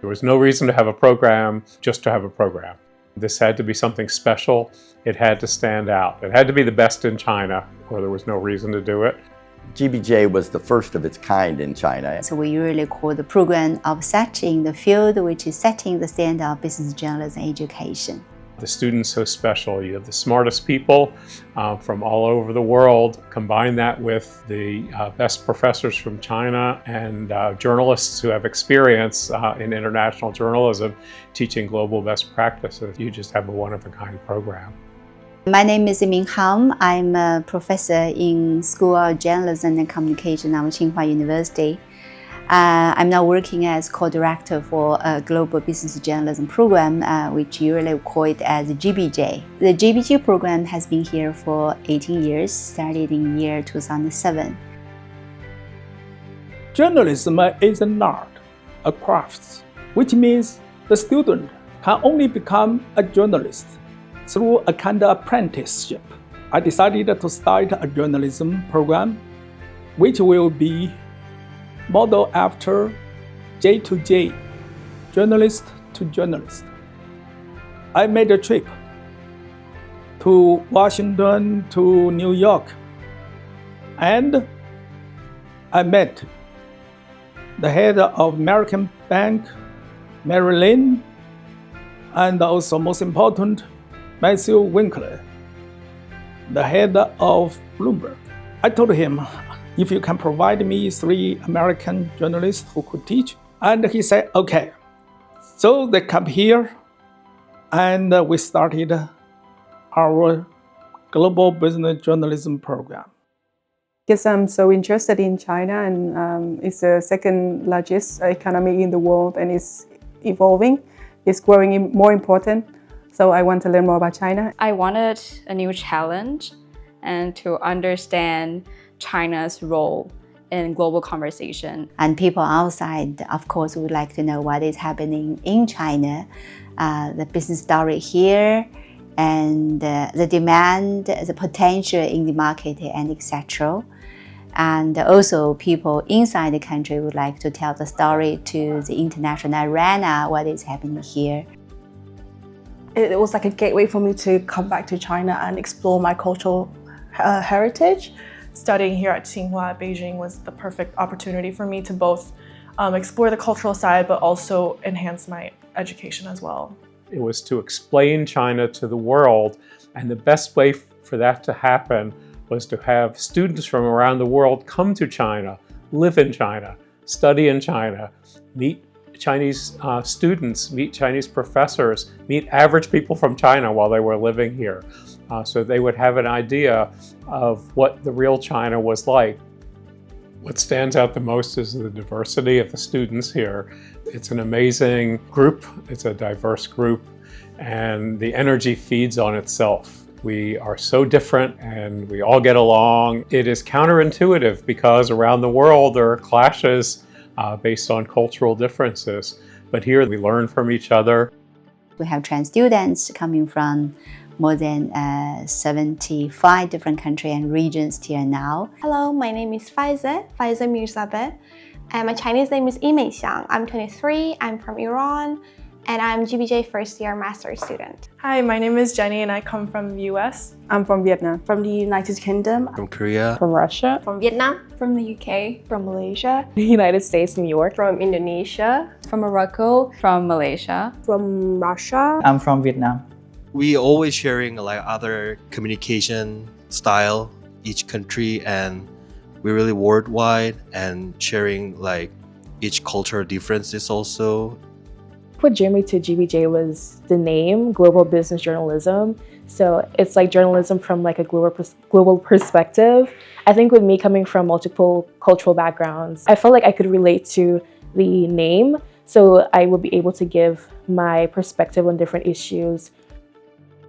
There was no reason to have a program just to have a program. This had to be something special. It had to stand out. It had to be the best in China, or there was no reason to do it. GBJ was the first of its kind in China. So we usually call the program of set in the field, which is setting the standard of business journalism education. The students so special. You have the smartest people from all over the world. Combine that with the best professors from China and journalists who have experience in international journalism teaching global best practices. You just have a one-of-a-kind program. My name is Ming Han. I'm a professor in School of Journalism and Communication at Tsinghua University. I'm now working as co-director for a global business journalism program, which usually we call it as GBJ. The GBJ program has been here for 18 years, started in year 2007. Journalism is an art, a craft, which means the student can only become a journalist through a kind of apprenticeship. I decided to start a journalism program, which will be modeled after J to J, journalist to journalist. I made a trip to Washington, to New York, and I met the head of American Bank, Mary Lynn, and also most important, Matthew Winkler, the head of Bloomberg. I told him, if you can provide me 3 American journalists who could teach. And he said, okay. So they come here and we started our global business journalism program. Because I'm so interested in China, and it's the second largest economy in the world, and it's evolving. It's growing more important. So I want to learn more about China. I wanted a new challenge and to understand China's role in global conversation. And people outside, of course, would like to know what is happening in China, the business story here, and the demand, the potential in the market, and etc. And also people inside the country would like to tell the story to the international arena, what is happening here. It was like a gateway for me to come back to China and explore my cultural heritage. Studying here at Tsinghua, Beijing was the perfect opportunity for me to both explore the cultural side, but also enhance my education as well. It was to explain China to the world, and the best way for that to happen was to have students from around the world come to China, live in China, study in China, meet Chinese students, meet Chinese professors, meet average people from China while they were living here. So they would have an idea of what the real China was like. What stands out the most is the diversity of the students here. It's an amazing group, it's a diverse group, and the energy feeds on itself. We are so different and we all get along. It is counterintuitive because around the world there are clashes based on cultural differences. But here we learn from each other. We have trans students coming from more than 75 different countries and regions till now. Hello, my name is Faiza Mirzabeh, and my Chinese name is Yi Meixiang. I'm 23, I'm from Iran, and I'm GBJ first year master's student. Hi, my name is Jenny and I come from the US. I'm from Vietnam. From the United Kingdom. From Korea. From Russia. From Vietnam. From the UK. From Malaysia. The United States, New York. From Indonesia. From Morocco. From Malaysia. From Russia. I'm from Vietnam. We always sharing like other communication style, each country, and we're really worldwide and sharing like each cultural differences also. What drew me to GBJ was the name, Global Business Journalism. So it's like journalism from like a global perspective. I think with me coming from multiple cultural backgrounds, I felt like I could relate to the name. So I would be able to give my perspective on different issues.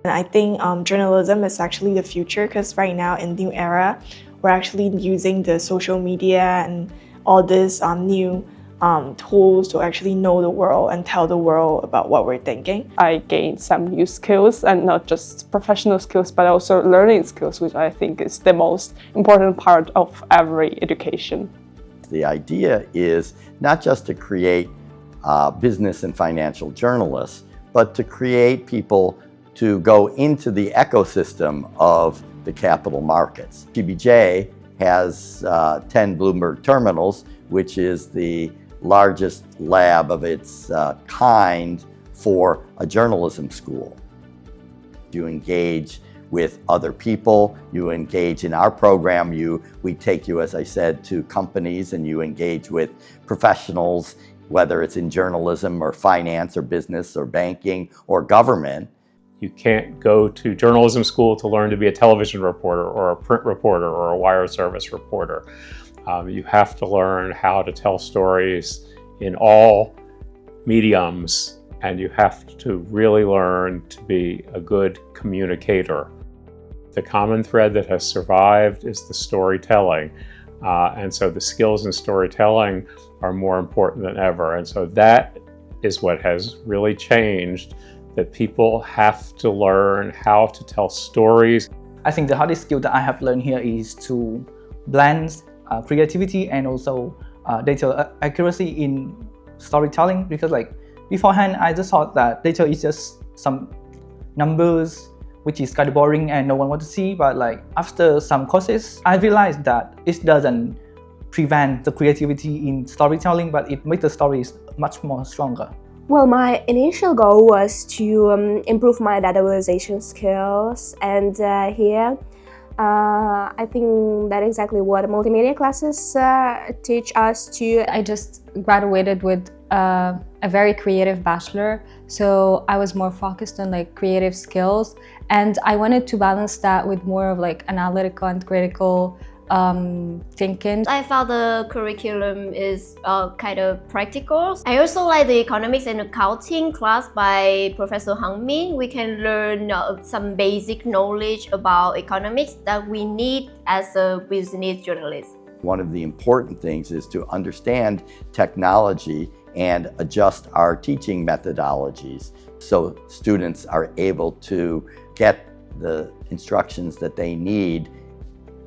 And I think journalism is actually the future, because right now in the new era, we're actually using the social media and all these new tools to actually know the world and tell the world about what we're thinking. I gained some new skills, and not just professional skills, but also learning skills, which I think is the most important part of every education. The idea is not just to create business and financial journalists, but to create people to go into the ecosystem of the capital markets. GBJ has 10 Bloomberg terminals, which is the largest lab of its kind for a journalism school. You engage with other people, you engage in our program, we take you, as I said, to companies, and you engage with professionals, whether it's in journalism or finance or business or banking or government. You can't go to journalism school to learn to be a television reporter or a print reporter or a wire service reporter. You have to learn how to tell stories in all mediums, and you have to really learn to be a good communicator. The common thread that has survived is the storytelling. And so the skills in storytelling are more important than ever. And so that is what has really changed, that people have to learn how to tell stories. I think the hardest skill that I have learned here is to blend creativity and also data accuracy in storytelling, because like beforehand I just thought that data is just some numbers which is kind of boring and no one wants to see, but like after some courses I realized that it doesn't prevent the creativity in storytelling, but it makes the stories much more stronger. Well, my initial goal was to improve my data visualization skills, and here I think that's exactly what multimedia classes teach us to. I just graduated with a very creative bachelor, so I was more focused on like creative skills, and I wanted to balance that with more of like analytical and critical thinking. I found the curriculum is kind of practical. I also like the economics and accounting class by Professor Hang Min. We can learn some basic knowledge about economics that we need as a business journalist. One of the important things is to understand technology and adjust our teaching methodologies so students are able to get the instructions that they need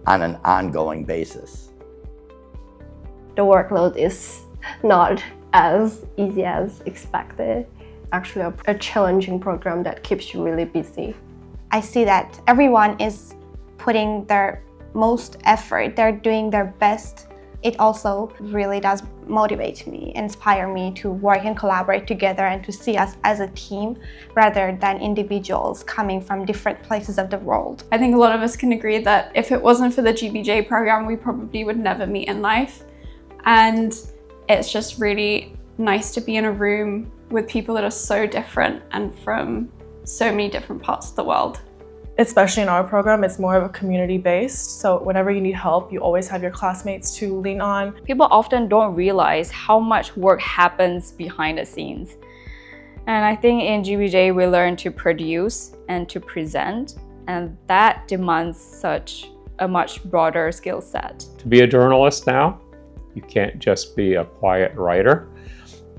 on an ongoing basis. The workload is not as easy as expected. Actually, a challenging program that keeps you really busy. I see that everyone is putting their most effort, they're doing their best. It also really does motivate me, inspire me to work and collaborate together and to see us as a team rather than individuals coming from different places of the world. I think a lot of us can agree that if it wasn't for the GBJ program, we probably would never meet in life. And it's just really nice to be in a room with people that are so different and from so many different parts of the world. Especially in our program, it's more of a community-based, so whenever you need help, you always have your classmates to lean on. People often don't realize how much work happens behind the scenes. And I think in GBJ we learn to produce and to present, and that demands such a much broader skill set. To be a journalist now, you can't just be a quiet writer,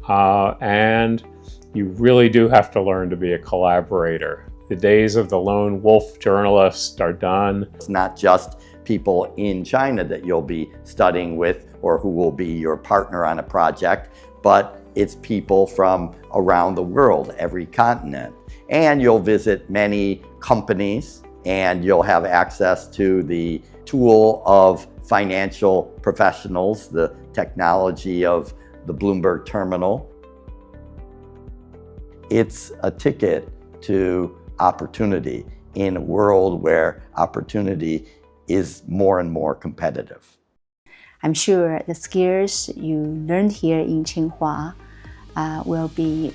and you really do have to learn to be a collaborator. The days of the lone wolf journalist are done. It's not just people in China that you'll be studying with or who will be your partner on a project, but it's people from around the world, every continent. And you'll visit many companies, and you'll have access to the tool of financial professionals, the technology of the Bloomberg terminal. It's a ticket to opportunity in a world where opportunity is more and more competitive. I'm sure the skills you learned here in Tsinghua will be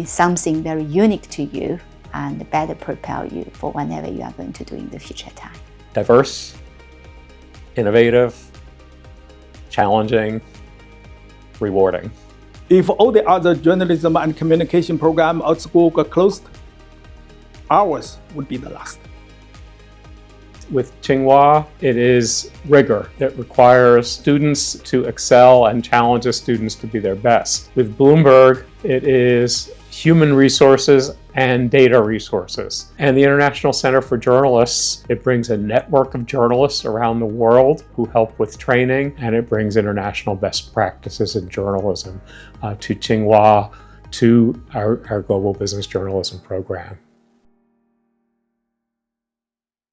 something very unique to you and better prepare you for whatever you are going to do in the future time. Diverse, innovative, challenging, rewarding. If all the other journalism and communication programs at school got closed, ours would be the last. With Tsinghua, it is rigor that requires students to excel and challenges students to be their best. With Bloomberg, it is human resources and data resources. And the International Center for Journalists, it brings a network of journalists around the world who help with training, and it brings international best practices in journalism to Tsinghua, to our global business journalism program.